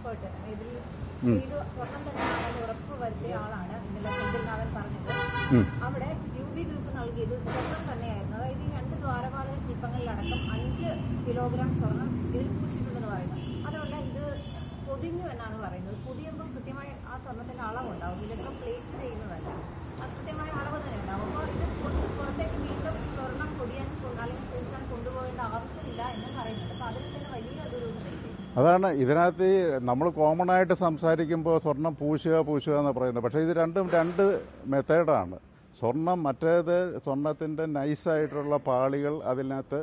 Expert ഇതിൽ ചെയ്തു സ്വർണം തന്നെയാണെന്ന് ഉറപ്പ് വരുത്തിയ ആളാണ് ഇന്നലെ സെന്തിൽനാഥൻ പറഞ്ഞത്. അവിടെ യൂബി ഗ്രൂപ്പ് നൽകിയത് സ്വർണം തന്നെയായിരുന്നു. അതായത് ഈ 2 ദ്വാരപാലക ശില്പങ്ങളിലടക്കം 5 കിലോഗ്രാം സ്വർണം ഇതിൽ പൂശിയിട്ടുണ്ടെന്ന് പറയുന്നു. അതുകൊണ്ട് ഇത് പൊതിഞ്ഞു എന്നാണ് പറയുന്നത്. പൊതിയുമ്പോൾ കൃത്യമായി ആ സ്വർണത്തിന്റെ അളവുണ്ടാവും. ഇലക്ട്രോ പ്ലേറ്റ് ചെയ്യുന്നതല്ല, അത് കൃത്യമായ അളവ് തന്നെ ഉണ്ടാവും. അപ്പോൾ ഇത് പുറത്തേക്ക് വീണ്ടും സ്വർണം പൊതിയാൻ അല്ലെങ്കിൽ പൂശാൻ കൊണ്ടുപോകേണ്ട ആവശ്യമില്ല എന്ന് പറയുന്നുണ്ട്. അപ്പൊ അതിൽ തന്നെ വലിയ ഒരു അതാണ് ഇതിനകത്ത് നമ്മൾ കോമൺ ആയിട്ട് സംസാരിക്കുമ്പോൾ സ്വർണം പൂശുക എന്ന് പറയുന്നത്. പക്ഷേ ഇത് രണ്ടും 2 മെത്തേഡാണ്. സ്വർണം മറ്റേത് സ്വർണത്തിൻ്റെ നൈസായിട്ടുള്ള പാളികൾ അതിനകത്ത്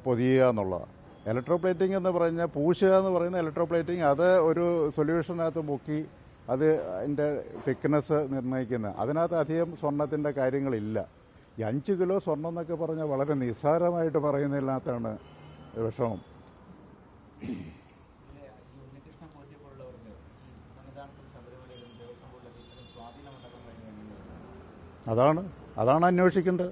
പൊതിയുക എന്നുള്ളതാണ്. ഇലക്ട്രോപ്ലേറ്റിംഗ് എന്ന് പറഞ്ഞാൽ പൂശുക എന്ന് പറയുന്ന ഇലക്ട്രോപ്ലേറ്റിംഗ് അത് ഒരു സൊല്യൂഷനകത്ത് മുക്കി അത് അതിൻ്റെ തിക്നെസ് നിർണ്ണയിക്കുന്നത്. അതിനകത്ത് അധികം സ്വർണത്തിൻ്റെ കാര്യങ്ങളില്ല. ഈ 5 കിലോ സ്വർണം എന്നൊക്കെ പറഞ്ഞാൽ വളരെ നിസ്സാരമായിട്ട് പറയുന്നതിനകത്താണ് വിഷമം. അതാണ് അന്വേഷിക്കേണ്ടത്.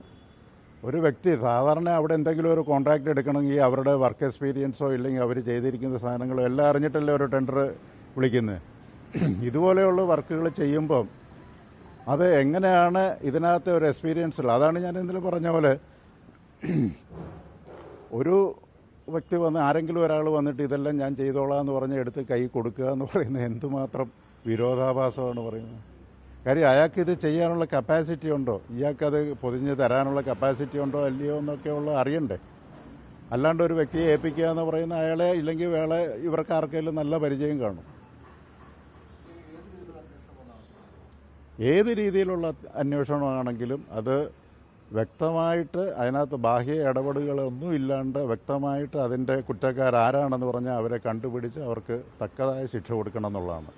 ഒരു വ്യക്തി സാധാരണ അവിടെ എന്തെങ്കിലും ഒരു കോൺട്രാക്ട് എടുക്കണമെങ്കിൽ അവരുടെ വർക്ക് എക്സ്പീരിയൻസോ ഇല്ലെങ്കിൽ അവർ ചെയ്തിരിക്കുന്ന സാധനങ്ങളോ എല്ലാം അറിഞ്ഞിട്ടല്ലേ ഒരു ടെൻഡർ വിളിക്കുന്നത്. ഇതുപോലെയുള്ള വർക്കുകൾ ചെയ്യുമ്പം അത് എങ്ങനെയാണ് ഇതിനകത്ത് ഒരു എക്സ്പീരിയൻസ് ഉള്ളത്. അതാണ് ഞാൻ ഇന്നലെ പറഞ്ഞ പോലെ ഒരു വ്യക്തി ആരെങ്കിലും ഒരാൾ വന്നിട്ട് ഇതെല്ലാം ഞാൻ ചെയ്തോളാം എന്ന് പറഞ്ഞ് എടുത്ത് കൈ കൊടുക്കുക എന്ന് പറയുന്നത് എന്തുമാത്രം വിരോധാഭാസമാണ് പറയുന്നത്. കാര്യം അയാൾക്ക് ഇത് ചെയ്യാനുള്ള കപ്പാസിറ്റി ഉണ്ടോ, ഇയാൾക്കത് പൊതിഞ്ഞ് തരാനുള്ള കപ്പാസിറ്റി ഉണ്ടോ അല്ലയോ എന്നൊക്കെയുള്ള അറിയണ്ടേ. അല്ലാണ്ട് ഒരു വ്യക്തിയെ ഏൽപ്പിക്കുക എന്ന് പറയുന്ന അയാളെ ഇല്ലെങ്കിൽ വേളെ ഇവർക്ക് ആർക്കെങ്കിലും നല്ല പരിചയം കാണും. ഏത് രീതിയിലുള്ള അന്വേഷണമാണെങ്കിലും അത് വ്യക്തമായിട്ട് അതിനകത്ത് ബാഹ്യ ഇടപെടലുകളൊന്നും ഇല്ലാണ്ട് വ്യക്തമായിട്ട് അതിൻ്റെ കുറ്റക്കാരാരാണെന്ന് പറഞ്ഞാൽ അവരെ കണ്ടുപിടിച്ച് അവർക്ക് തക്കതായ ശിക്ഷ കൊടുക്കണം എന്നുള്ളതാണ്.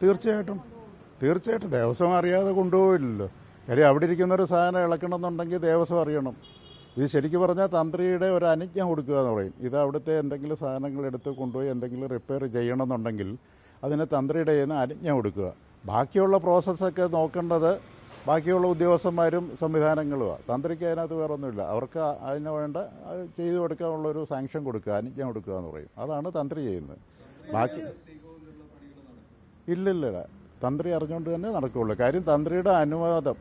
തീർച്ചയായിട്ടും ദേവസ്വം അറിയാതെ കൊണ്ടുപോയില്ലല്ലോ. കാര്യം അവിടെ ഇരിക്കുന്നൊരു സാധനം ഇളക്കണമെന്നുണ്ടെങ്കിൽ ദേവസ്വം അറിയണം. ഇത് ശരിക്കും പറഞ്ഞാൽ തന്ത്രിയുടെ ഒരു അനുജ്ഞ കൊടുക്കുക എന്ന് പറയും. ഇത് അവിടുത്തെ എന്തെങ്കിലും സാധനങ്ങൾ എടുത്ത് കൊണ്ടുപോയി എന്തെങ്കിലും റിപ്പയർ ചെയ്യണമെന്നുണ്ടെങ്കിൽ അതിന് തന്ത്രിയുടെ കയ്യിൽ അനുജ്ഞ കൊടുക്കുക. ബാക്കിയുള്ള പ്രോസസ്സൊക്കെ നോക്കേണ്ടത് ബാക്കിയുള്ള ഉദ്യോഗസ്ഥന്മാരും സംവിധാനങ്ങളുമാണ്. തന്ത്രിക്ക് അതിനകത്ത് വേറൊന്നുമില്ല. അവർക്ക് അതിന് വേണ്ട അത് ചെയ്തു കൊടുക്കാനുള്ളൊരു സാങ്ഷൻ കൊടുക്കുക, അനുജ്ഞ കൊടുക്കുക എന്ന് പറയും. അതാണ് തന്ത്രി ചെയ്യുന്നത്. ബാക്കി ഇല്ലില്ല, തന്ത്രി അറിഞ്ഞുകൊണ്ട് തന്നെ നടക്കുകയുള്ളൂ. കാര്യം തന്ത്രിയുടെ അനുവാദം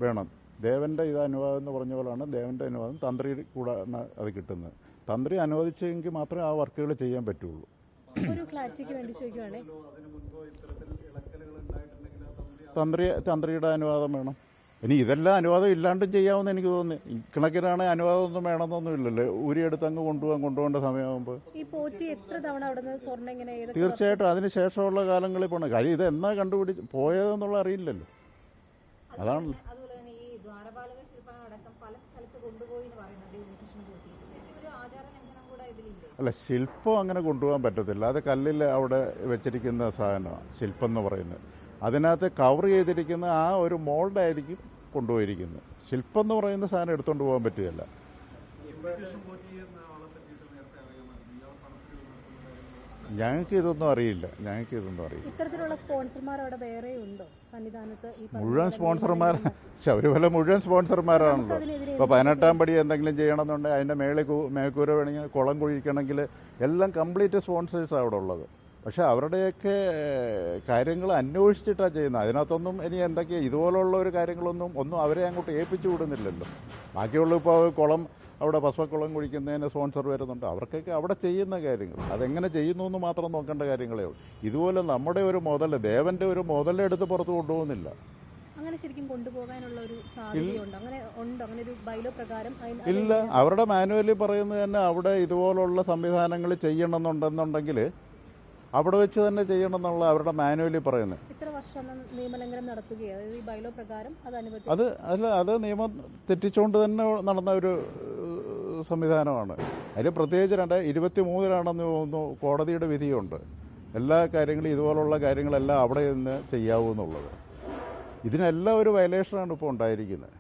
വേണം. ദേവൻ്റെ അനുവാദം എന്ന് പറഞ്ഞ പോലെയാണ് ദേവൻ്റെ അനുവാദം തന്ത്രി കൂടെ അത് കിട്ടുന്നത്. തന്ത്രി അനുവദിച്ചെങ്കിൽ മാത്രമേ ആ വർക്കുകൾ ചെയ്യാൻ പറ്റുള്ളൂ. ഒരു ക്ലാരിറ്റിക്ക് വേണ്ടി ചോദിക്കുവാണേ, തന്ത്രിയുടെ അനുവാദം വേണം. ഇനി ഇതെല്ലാം അനുവാദം ഇല്ലാണ്ടും ചെയ്യാമെന്ന് എനിക്ക് തോന്നുന്നു. ഇക്കണക്കിനാണ് അനുവാദമൊന്നും വേണമെന്നൊന്നും ഇല്ലല്ലോ. ഊരിയെടുത്ത് അങ്ങ് കൊണ്ടുപോകേണ്ട സമയമാകുമ്പോൾ തീർച്ചയായിട്ടും അതിന് ശേഷമുള്ള കാലങ്ങളിൽ പോകണം. കാര്യം ഇത് എന്നാ കണ്ടുപിടിച്ച് പോയതെന്നുള്ള അറിയില്ലല്ലോ. അതാണല്ലോ. അല്ല, ശില്പം അങ്ങനെ കൊണ്ടുപോകാൻ പറ്റത്തില്ല. അത് കല്ലിൽ അവിടെ വെച്ചിരിക്കുന്ന സാധനമാണ് ശില്പം എന്ന് പറയുന്നത്. അതിനകത്ത് കവർ ചെയ്തിരിക്കുന്ന ആ ഒരു മോൾഡായിരിക്കും കൊണ്ടുപോയിരിക്കുന്നത്. ശില്പം എന്ന് പറയുന്ന സാധനം എടുത്തുകൊണ്ട് പോകാൻ പറ്റുകയില്ല. ഞങ്ങൾക്ക് ഇതൊന്നും അറിയില്ല. ഇത്തരത്തിലുള്ള സ്പോൺസർമാർ അവിടെ വേറെ ഉണ്ടോ സന്നിധാനത്ത്? മുഴുവൻ സ്പോൺസർമാർ ശബരിമല മുഴുവൻ സ്പോൺസർമാരാണല്ലോ. ഇപ്പോൾ 18-ാം പടി എന്തെങ്കിലും ചെയ്യണമെന്നുണ്ടെങ്കിൽ അതിൻ്റെ മേൽക്കൂര വേണമെങ്കിൽ കുളം കുഴിക്കണമെങ്കിൽ എല്ലാം കംപ്ലീറ്റ് സ്പോൺസേഴ്സാണ് അവിടെ ഉള്ളത്. പക്ഷെ അവരുടെയൊക്കെ കാര്യങ്ങൾ അന്വേഷിച്ചിട്ടാണ് ചെയ്യുന്നത്. അതിനകത്തൊന്നും ഇനി എന്തൊക്കെയാണ് ഇതുപോലുള്ള ഒരു കാര്യങ്ങളൊന്നും അവരെ അങ്ങോട്ട് ഏൽപ്പിച്ചു വിടുന്നില്ലല്ലോ. ബാക്കിയുള്ള ഇപ്പോൾ കുളം അവിടെ ഭസ്മക്കുളം കുഴിക്കുന്നതിന് സ്പോൺസർ വരുന്നുണ്ട്. അവർക്കൊക്കെ അവിടെ ചെയ്യുന്ന കാര്യങ്ങൾ അതെങ്ങനെ ചെയ്യുന്നു എന്ന് മാത്രം നോക്കേണ്ട കാര്യങ്ങളേ ഉള്ളൂ. ഇതുപോലെ നമ്മുടെ ഒരു ദേവന്റെ ഒരു മുതലെടുത്ത് പുറത്ത് കൊണ്ടുപോകുന്നില്ല. അങ്ങനെ ശരിക്കും കൊണ്ടുപോകാനുള്ള ഒരു സാധ്യതയുണ്ട്? അങ്ങനെ ഉണ്ടോ? അങ്ങനെ ഒരു ബൈലോ പ്രകാരം ഇല്ല. അവരുടെ മാനുവലിൽ പറയുന്നത് തന്നെ അവിടെ ഇതുപോലുള്ള സംവിധാനങ്ങൾ ചെയ്യണമെന്നുണ്ടെന്നുണ്ടെങ്കിൽ അവിടെ വെച്ച് തന്നെ ചെയ്യണം എന്നുള്ള അവരുടെ മാനുവലിൽ പറയുന്നത്. ഇത്ര വർഷം നിയമലംഘനം നടത്തുകയാണ് ഈ ബൈലോ പ്രകാരം അത് നിയമം തെറ്റിച്ചുകൊണ്ട് തന്നെ നടന്ന ഒരു സംവിധാനമാണ്. അതിൽ പ്രത്യേകിച്ച് 2023 തോന്നുന്നു കോടതിയുടെ വിധിയുണ്ട്. എല്ലാ കാര്യങ്ങളും ഇതുപോലുള്ള കാര്യങ്ങളെല്ലാം അവിടെ നിന്ന് ചെയ്യാവൂ എന്നുള്ളത്. ഇതിനെല്ലാം ഒരു വയലേഷനാണ് ഇപ്പോൾ ഉണ്ടായിരിക്കുന്നത്.